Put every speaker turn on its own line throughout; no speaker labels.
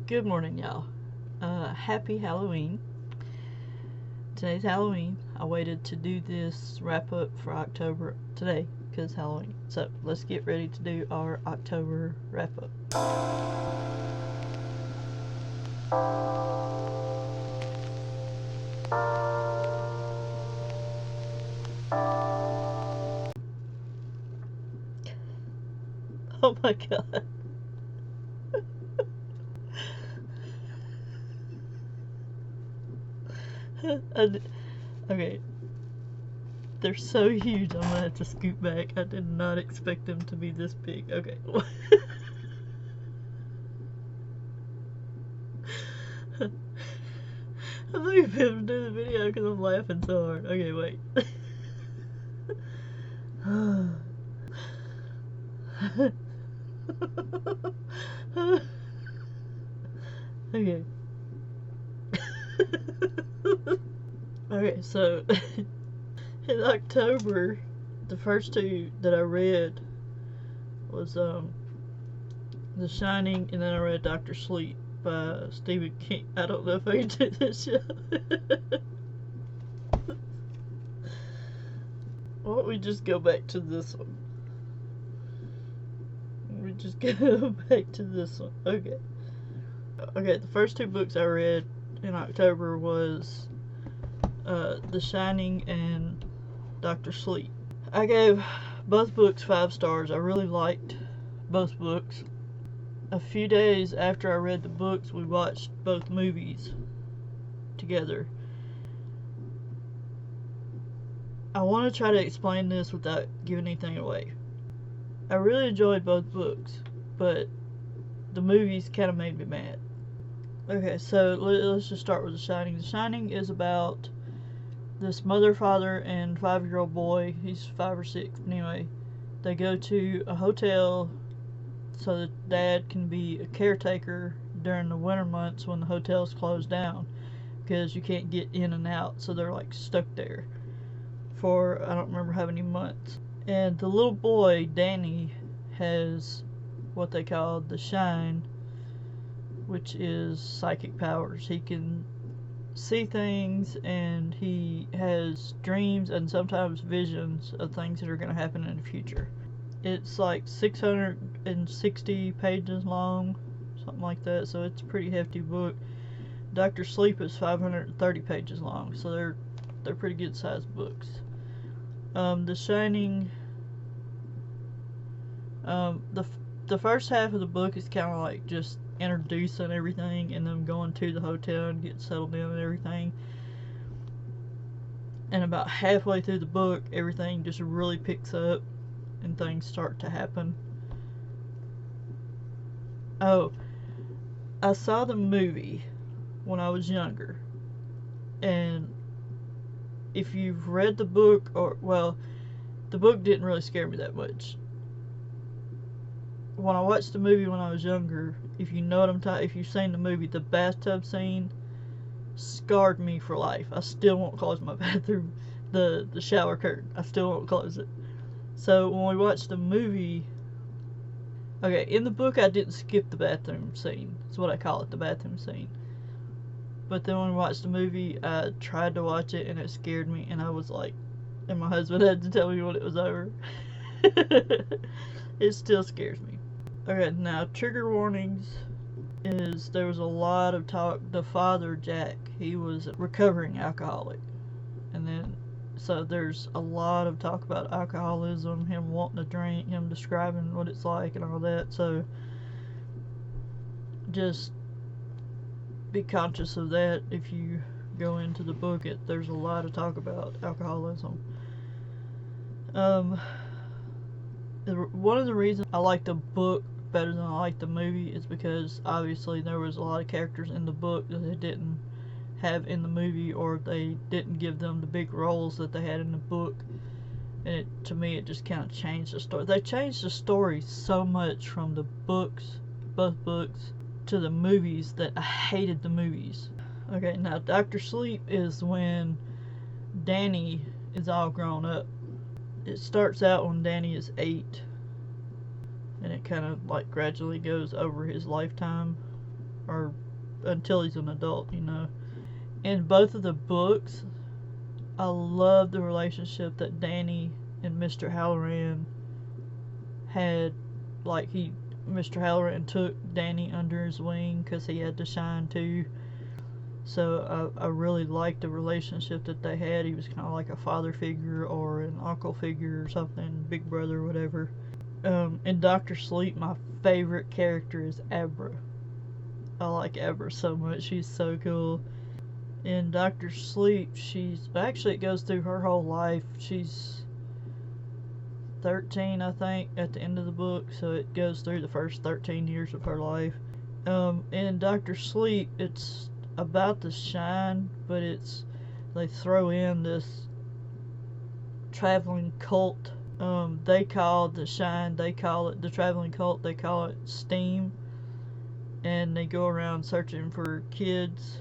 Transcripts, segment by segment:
Good morning, y'all. Happy Halloween. Today's Halloween. I waited to do this wrap up for October today because Halloween. So let's get ready to do our October wrap up. Oh my god. Okay. They're so huge, I'm gonna have to scoot back. I did not expect them to be this big. Okay. I'm not even able to do the video because I'm laughing so hard. Okay, wait. Okay. Okay, so in October, the first two that I read was The Shining, and then I read Dr. Sleep by Stephen King. I don't know if I can do this show. Why don't we just go back to this one? We just go back to this one. Okay. Okay, the first two books I read in October was The Shining and Dr. Sleep. I gave both books 5 stars. I really liked both books. A few days after I read the books, we watched both movies together. I want to try to explain this without giving anything away. I really enjoyed both books, but the movies kind of made me mad. Okay, so let's just start with The Shining. The Shining is about this mother, father, and 5-year-old boy. He's 5 or 6. Anyway, they go to a hotel so that dad can be a caretaker during the winter months when the hotel's closed down because you can't get in and out, so they're like stuck there for I don't remember how many months. And the little boy, Danny, has what they call the shine, which is psychic powers. He can see things, and he has dreams and sometimes visions of things that are going to happen in the future. It's like 660 pages long, something like that, so it's a pretty hefty book. Dr. Sleep is 530 pages long, so they're pretty good sized books. The Shining, the first half of the book is kind of like just introducing everything and them going to the hotel and getting settled in and everything. And about halfway through the book, everything just really picks up and things start to happen. Oh, I saw the movie when I was younger, and if you've read the book, the book didn't really scare me that much. When I watched the movie when I was younger, if you know what I'm talking, if you've seen the movie, the bathtub scene scarred me for life. I still won't close my bathroom, the shower curtain. I still won't close it. So when we watched the movie, okay, in the book I didn't skip the bathroom scene. That's what I call it, the bathroom scene. But then when we watched the movie, I tried to watch it and it scared me, and I was like, and my husband had to tell me when it was over. It still scares me. Okay, now trigger warnings is there was a lot of talk. The father, Jack, he was a recovering alcoholic, and then so there's a lot of talk about alcoholism, him wanting to drink, him describing what it's like and all that. So just be conscious of that if you go into the book. There's a lot of talk about alcoholism. One of the reasons I like the book better than I like the movie is because obviously there was a lot of characters in the book that they didn't have in the movie, or they didn't give them the big roles that they had in the book, and to me it just kind of changed the story. They changed the story so much from the books, both books, to the movies that I hated the movies. Okay, now Dr. Sleep is when Danny is all grown up. It starts out when Danny is 8, and it kind of like gradually goes over his lifetime. or until he's an adult, you know. In both of the books, I love the relationship that Danny and Mr. Halloran had. Like, Mr. Halloran took Danny under his wing because he had to shine too. So I really liked the relationship that they had. He was kind of like a father figure or an uncle figure or something, big brother, whatever. In Dr. Sleep, my favorite character is Abra. I like Abra so much. She's so cool. In Dr. Sleep, it goes through her whole life. She's 13, I think, at the end of the book, so it goes through the first 13 years of her life. In Dr. Sleep, it's about the shine, but they throw in this traveling cult. They call the shine, they call it the traveling cult, they call it steam, and they go around searching for kids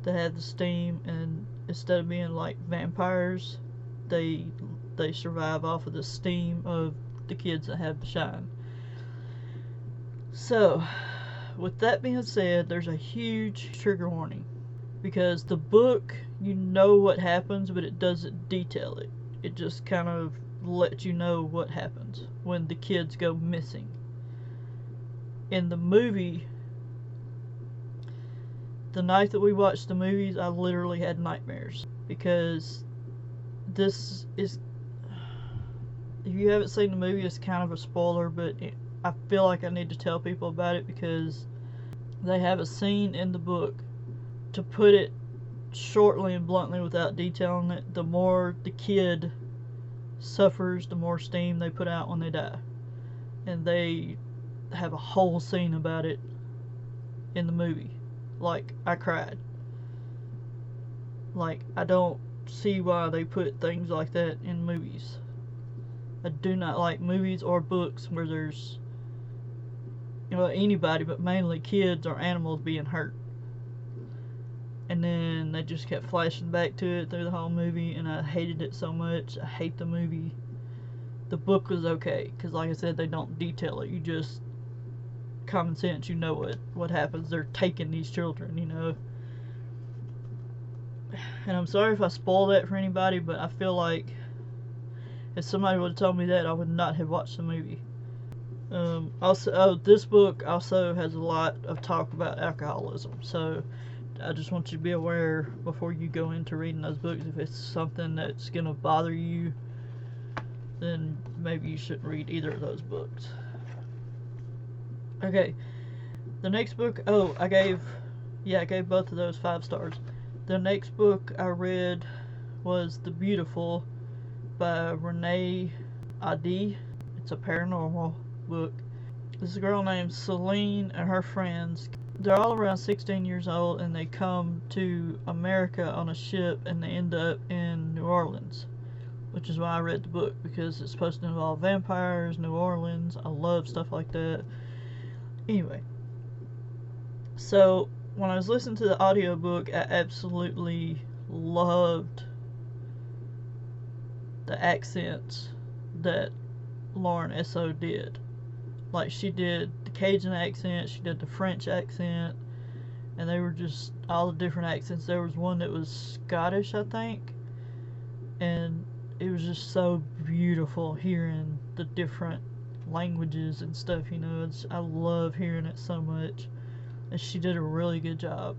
that have the steam, and instead of being like vampires, they survive off of the steam of the kids that have the shine. So, with that being said, there's a huge trigger warning, because the book, you know what happens, but it doesn't detail it. It just kind of lets you know what happens when the kids go missing. In the movie, the night that we watched the movies, I literally had nightmares, because this is, if you haven't seen the movie, it's kind of a spoiler, but I feel like I need to tell people about it, because they have a scene in the book, to put it shortly and bluntly without detailing it, the more the kid suffers, the more steam they put out when they die. And they have a whole scene about it in the movie. Like, I cried. Like, I don't see why they put things like that in movies. I do not like movies or books where there's, anybody, but mainly kids or animals being hurt. And then they just kept flashing back to it through the whole movie, and I hated it so much. I hate the movie. The book was okay, because like I said, they don't detail it. You just, common sense, you know what happens. They're taking these children, And I'm sorry if I spoiled that for anybody, but I feel like if somebody would have told me that, I would not have watched the movie. This book also has a lot of talk about alcoholism, so I just want you to be aware before you go into reading those books. If it's something that's going to bother you, then maybe you shouldn't read either of those books. Okay, the next book, I gave both of those 5 stars. The next book I read was The Beautiful by Renee Ahdieh. It's a paranormal book. This girl named Celine and her friends, they're all around 16 years old, and they come to America on a ship, and they end up in New Orleans, which is why I read the book, because it's supposed to involve vampires, New Orleans. I love stuff like that. Anyway, so when I was listening to the audiobook, I absolutely loved the accents that Lauren S.O. did. Like, she did the Cajun accent, she did the French accent, and they were just all the different accents. There was one that was Scottish, I think, and it was just so beautiful hearing the different languages and stuff, I love hearing it so much, and she did a really good job.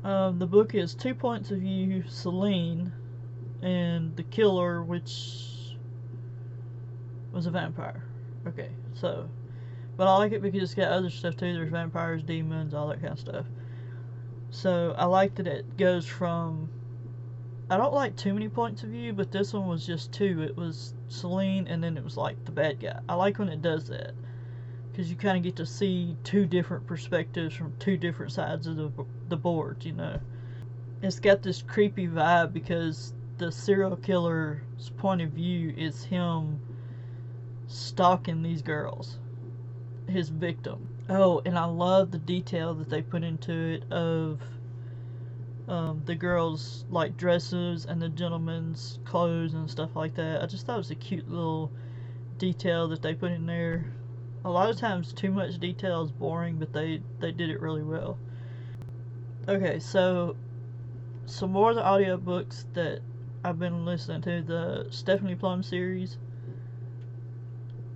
The book is 2 points of view, Celine, and the killer, which was a vampire. Okay, so, but I like it because it's got other stuff too. There's vampires, demons, all that kind of stuff. So I like that it goes from, I don't like too many points of view, but this one was just 2. It was Celine, and then it was like the bad guy. I like when it does that, because you kind of get to see 2 different perspectives from 2 different sides of the board, It's got this creepy vibe, because the serial killer's point of view is him stalking these girls, his victim. Oh, and I love the detail that they put into it of the girls' like dresses and the gentlemen's clothes and stuff like that. I just thought it was a cute little detail that they put in there. A lot of times too much detail is boring, but they did it really well. Okay, so some more of the audiobooks that I've been listening to, the Stephanie Plum series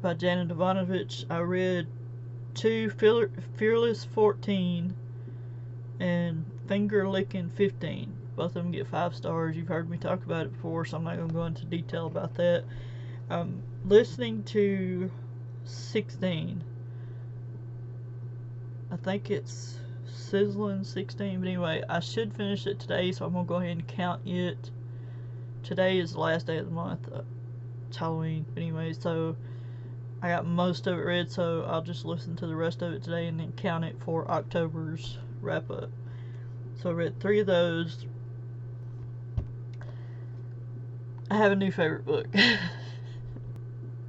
by Janet Evanovich. I read two, Fearless 14 and Finger Lickin 15. Both of them get 5 stars. You've heard me talk about it before, so I'm not going to go into detail about that. I'm listening to 16. I think it's Sizzling 16, but anyway, I should finish it today, so I'm going to go ahead and count it. Today is the last day of the month. It's Halloween. But anyway, so I got most of it read, so I'll just listen to the rest of it today and then count it for October's wrap up. So I read 3 of those. I have a new favorite book.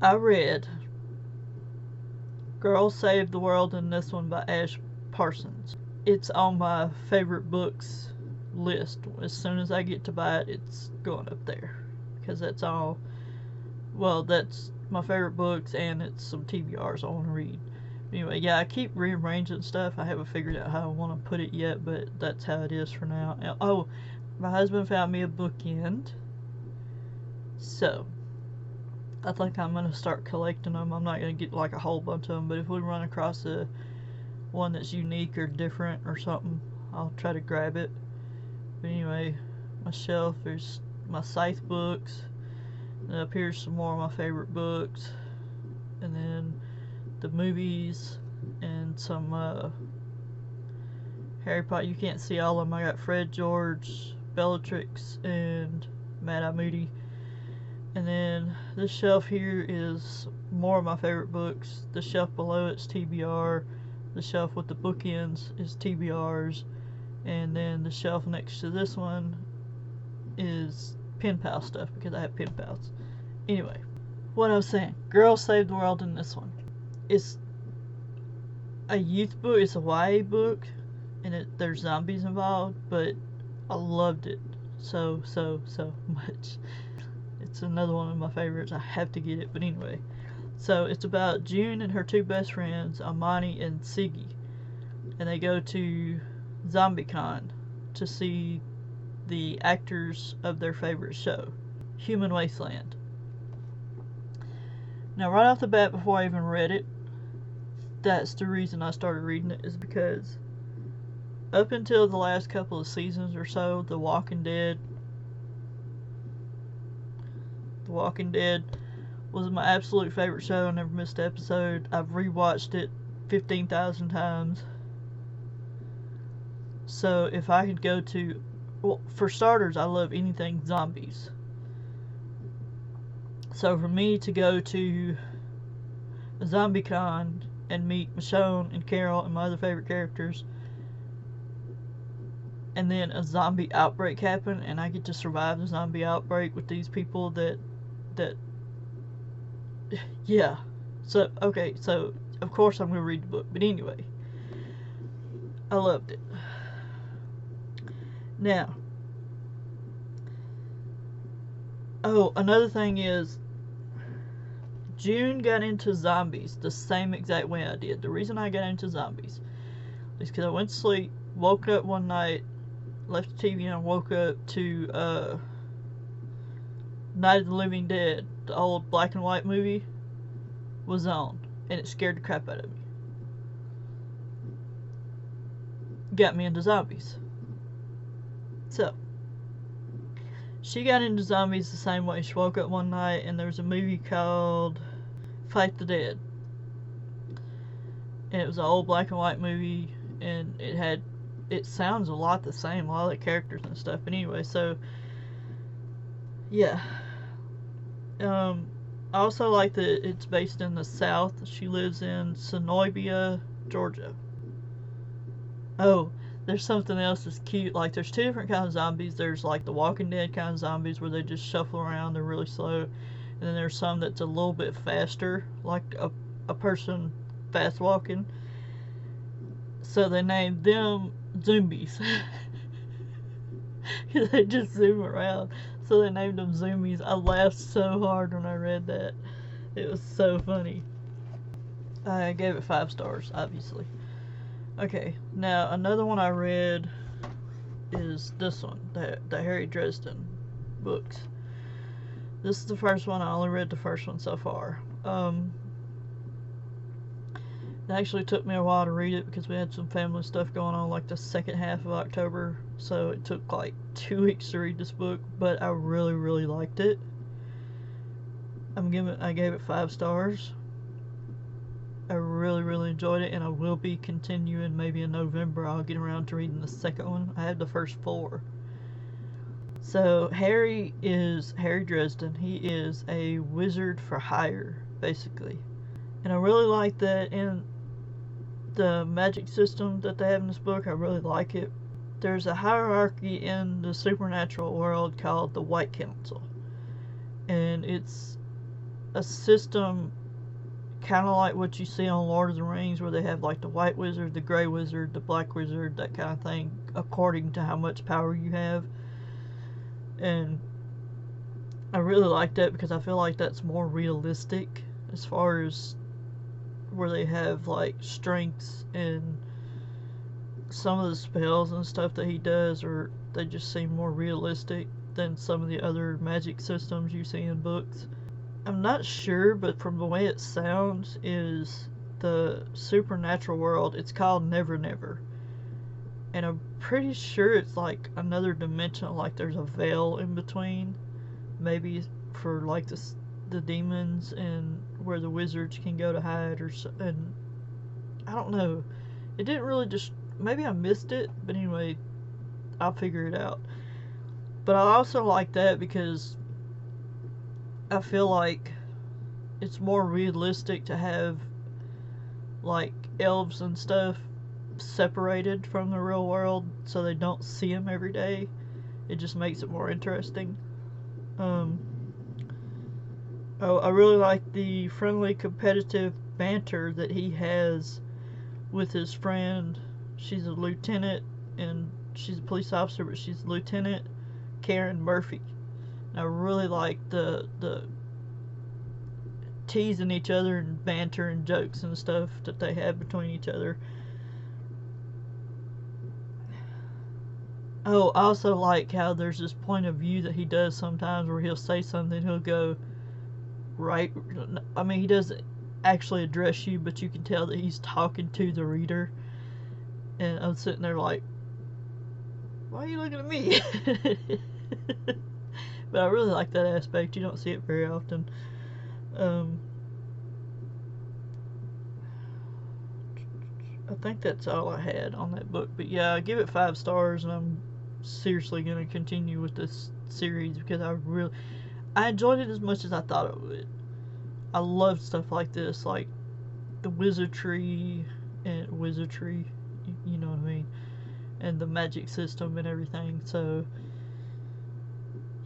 I read Girl Saved the World in this one by Parsons. It's on my favorite books list. As soon as I get to buy it, it's going up there. Because that's all, well, that's my favorite books, and it's some TBRs I want to read. Anyway, yeah, I keep rearranging stuff. I haven't figured out how I want to put it yet, but that's how it is for now. And, oh, my husband found me a bookend. So, I think I'm going to start collecting them. I'm not going to get like a whole bunch of them, but if we run across one that's unique or different or something, I'll try to grab it. But anyway, my shelf, there's my Scythe books, and up here's some more of my favorite books, and then the movies, and some Harry Potter. You can't see all of them. I got Fred George, Bellatrix, and Mad Eye Moody. And then this shelf here is more of my favorite books. The shelf below it's TBR. The shelf with the bookends is TBRs. And then the shelf next to this one is pen pal stuff, because I have pen pals. Anyway, what I was saying, Girl Saved the World in this one. It's a youth book, it's a YA book, and there's zombies involved, but I loved it so much. It's another one of my favorites. I have to get it, but anyway. So it's about June and her 2 best friends, Amani and Siggy, and they go to ZombieCon to see the actors of their favorite show, Human Wasteland. Now, right off the bat, before I even read it, that's the reason I started reading it, is because up until the last couple of seasons or so, The Walking Dead was my absolute favorite show. I never missed an episode. I've rewatched it 15,000 times. So if I could go to, well, for starters, I love anything zombies. So for me to go to a ZombieCon and meet Michonne and Carol and my other favorite characters, and then a zombie outbreak happen, and I get to survive the zombie outbreak with these people that yeah. So, okay, so of course I'm going to read the book, but anyway, I loved it. Now, oh, another thing is, June got into zombies the same exact way I did. The reason I got into zombies is because I went to sleep, woke up one night, left the TV on, woke up to Night of the Living Dead, the old black and white movie, was on, and it scared the crap out of me. Got me into zombies. So, she got into zombies the same way. She woke up one night and there was a movie called Fight the Dead. And it was an old black and white movie, and it sounds a lot the same, a lot of the characters and stuff. But anyway, so, yeah. I also like that it's based in the South. She lives in Sonoybia, Georgia. Oh, there's something else that's cute. Like, there's 2 different kinds of zombies. There's like the Walking Dead kind of zombies where they just shuffle around, they're really slow. And then there's some that's a little bit faster, like a person fast walking. So they named them Zombies. They just zoom around. So they named them Zoomies. I laughed so hard when I read that. It was so funny. I gave it 5 stars, obviously. Okay, now another one I read is this one, the Harry Dresden books. This is the first one. I only read the first one so far. It actually took me a while to read it because we had some family stuff going on like the second half of October, so it took like 2 weeks to read this book, but I really, really liked it. I gave it 5 stars. I really, really enjoyed it, and I will be continuing. Maybe in November I'll get around to reading the second one. I have the first 4. So Harry is Harry Dresden. He is a wizard for hire, basically. And I really like that in the magic system that they have in this book. I really like it. There's a hierarchy in the supernatural world called the White Council. And it's a system kind of like what you see on Lord of the Rings, where they have like the White Wizard, the Grey Wizard, the Black Wizard, that kind of thing, according to how much power you have. And I really like that because I feel like that's more realistic as far as where they have like strengths and some of the spells and stuff that he does, or they just seem more realistic than some of the other magic systems you see in books. I'm not sure, but from the way it sounds, is the supernatural world, it's called Never Never. And I'm pretty sure it's like another dimension, like there's a veil in between, maybe for like the demons and where the wizards can go to hide, or so, and I don't know. It didn't really just, maybe I missed it, but anyway, I'll figure it out. But I also like that because I feel like it's more realistic to have like elves and stuff separated from the real world so they don't see them every day. It just makes it more interesting. I really like the friendly, competitive banter that he has with his friend. She's a lieutenant, and she's a police officer, but she's a lieutenant, Karen Murphy. And I really like the teasing each other and banter and jokes and stuff that they have between each other. Oh, I also like how there's this point of view that he does sometimes where he'll say something, he'll go, right, I mean, he doesn't actually address you, but you can tell that he's talking to the reader. And I'm sitting there like, why are you looking at me? But I really like that aspect. You don't see it very often. I think that's all I had on that book. But yeah, I give it 5 stars, and I'm seriously going to continue with this series because I enjoyed it as much as I thought I would. I love stuff like this, like the wizardry, you know what I mean, and the magic system and everything. So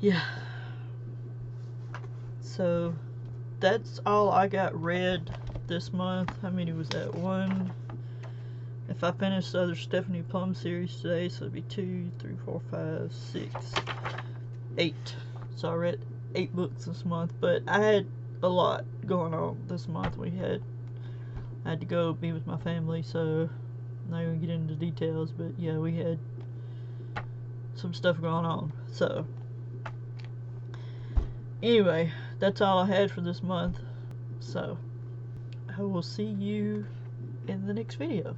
yeah, so that's all I got read this month. How many was that? 1. If I finish the other Stephanie Plum series today, so it'd be 2, 3, 4, 5, 6, 8. So I read 8 books this month, but I had a lot going on this month. I had to go be with my family, so I'm not gonna get into details, but yeah, we had some stuff going on. So anyway, that's all I had for this month. So I will see you in the next video.